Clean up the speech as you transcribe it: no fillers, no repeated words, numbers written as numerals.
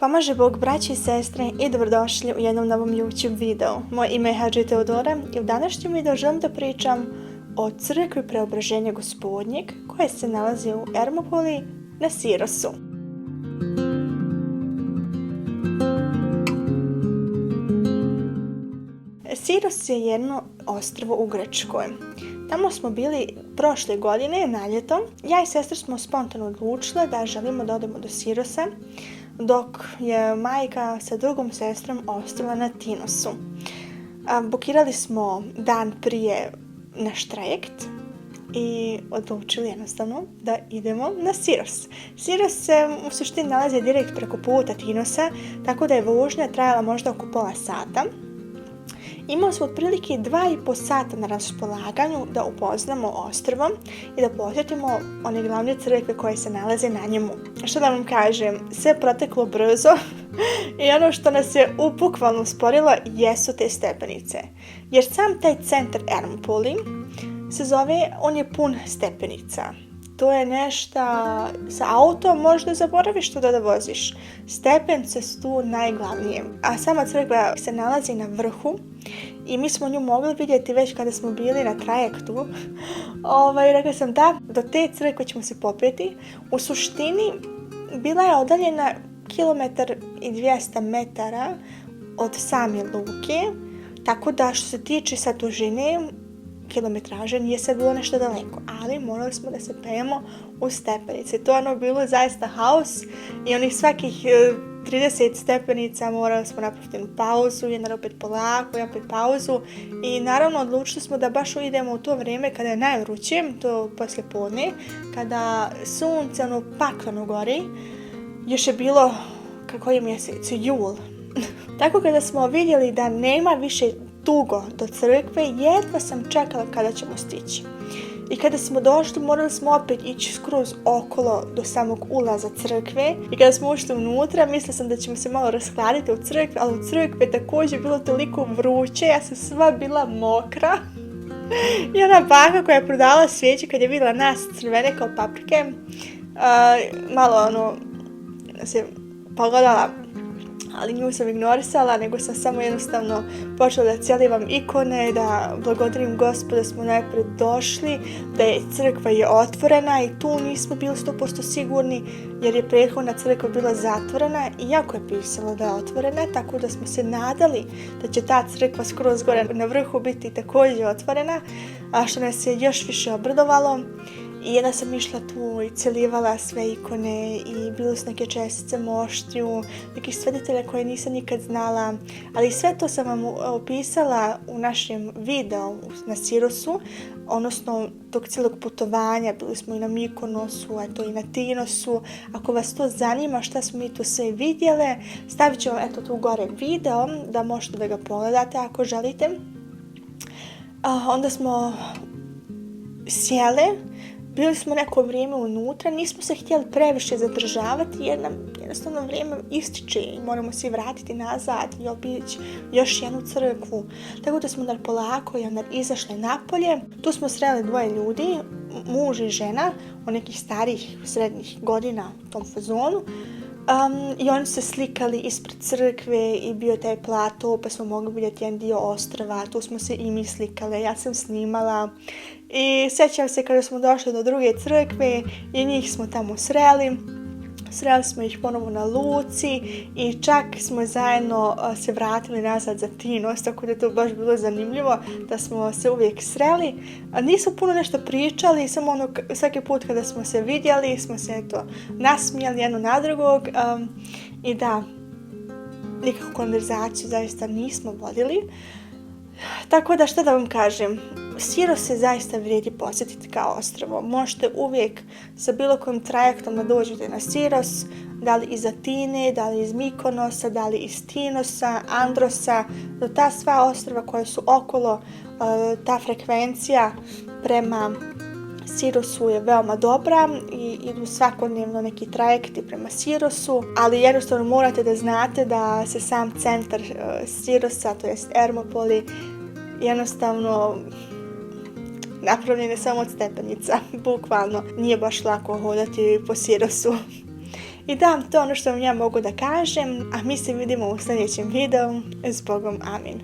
Pomaže Bog, braći i sestre, i dobrodošli u jednom novom YouTube videu. Moje ime je Hadži Teodora i u današnjem videu želim da pričam o crkvi Preobraženja Gospodnjeg koja se nalazi u Ermopoli na Sirosu. Siros je jedno ostrvo u Grčkoj. Tamo smo bili prošle godine na ljeto. Ja i sestra smo spontano odlučile da želimo da odemo do Sirosa, dok je majka sa drugom sestrom ostala na Tinosu. Bukirali smo dan prije naš trajekt i odlučili jednostavno da idemo na Siros. Siros se u suštini nalazi direkt preko puta Tinosa, tako da je vožnja trajala možda oko pola sata. Imali smo otprilike 2,5 sata na raspolaganju da upoznamo ostrvo i da posjetimo one glavne crkve koje se nalaze na njemu. Što da vam kažem, sve proteklo brzo i ono što nas je bukvalno usporilo jesu te stepenice. Jer sam taj centar Ermopoli se zove, on je pun stepenica. To je nešto, sa autom možda zaboraviš to da voziš. Stepenice su tu najglavnije. A sama crkva se nalazi na vrhu i mi smo nju mogli vidjeti već kada smo bili na trajektu. Rekla sam da, do te crkve ćemo se popeti. U suštini bila je udaljena 1,2 metara od same luke, tako da što se tiče sa dužine, kilometraže nije sad bilo nešto daleko, ali morali smo da se pejemo u stepenice. To je bilo zaista haos i onih svakih 30 stepenica morali smo napraviti pauzu, jedan opet polako i opet pauzu i naravno odlučili smo da baš idemo u to vrijeme kada je najvruće, to poslije podne, kada sunce pakleno gori. Još je bilo, kako je mjesec, jul. Tako kada smo vidjeli da nema više dugo do crkve, jedva sam čekala kada ćemo stići. I kada smo došli, morali smo opet ići skroz okolo do samog ulaza crkve. I kada smo ušli unutra, mislila sam da ćemo se malo raskladiti u crkvi, ali u crkvi je također bilo toliko vruće, ja sam sva bila mokra. I ona baka koja je prodala svijeće kad je vidjela nas crvene kao paprike, malo se pogledala, ali nju sam ignorisala, nego sam samo jednostavno počela da cjelivam ikone, da blagodarim Gospoda da smo najpred došli, da je crkva je otvorena i tu nismo bili 100% sigurni jer je prethodna crkva bila zatvorena, iako je pisalo da je otvorena, tako da smo se nadali da će ta crkva skroz gore na vrhu biti također otvorena, a što nas je još više obradovalo. I jedna sam išla tu i celivala sve ikone i bilo su neke čestice moštiju, nekih sveditelja koje nisam nikad znala, ali sve to sam vam opisala u našem videu na Sirosu, odnosno tog cijelog putovanja. Bili smo i na Mikonosu, i na Tinosu. Ako vas to zanima šta smo mi tu sve vidjele, stavit ću vam tu gore video da možete da ga pogledate ako želite. Onda smo sjele. Bili smo neko vrijeme unutra, nismo se htjeli previše zadržavati jer nam jednostavno vrijeme ističe i moramo se vratiti nazad i obići još jednu crkvu. Tako da smo polako i izašli napolje. Tu smo sreli 2 ljudi, muž i žena, od nekih starih srednjih godina u tom fazonu. I oni se slikali ispred crkve i bio taj plato, pa smo mogli vidjeti jedan dio ostrva, tu smo se i mi slikale, ja sam snimala. I sjećam se kada smo došli do druge crkve i njih smo tamo sreli smo ih ponovo na luci i čak smo zajedno se vratili nazad za Tinos, tako da je to baš bilo zanimljivo da smo se uvijek sreli. Nismo puno nešto pričali, samo svaki put kada smo se vidjeli smo se nasmijali jedno na drugog i da, nikakvu konverzaciju zaista nismo vodili. Tako da što da vam kažem, Siros se zaista vrijedi posjetiti kao ostrvo. Možete uvijek sa bilo kojim trajektom da dođete na Siros, da li iz Atine, da li iz Mikonosa, da li iz Tinosa, Androsa, do ta sva ostrva koja su okolo, ta frekvencija prema Sirosu je veoma dobra i idu svakodnevno neki trajekti prema Sirosu, ali jednostavno morate da znate da se sam centar Sirosa, to jest Ermopoli, jednostavno napravljen je samo od stepenica, bukvalno nije baš lako hodati po Sirosu. I da, to je ono što vam ja mogu da kažem, a mi se vidimo u sljedećem videu. S Bogom, amin.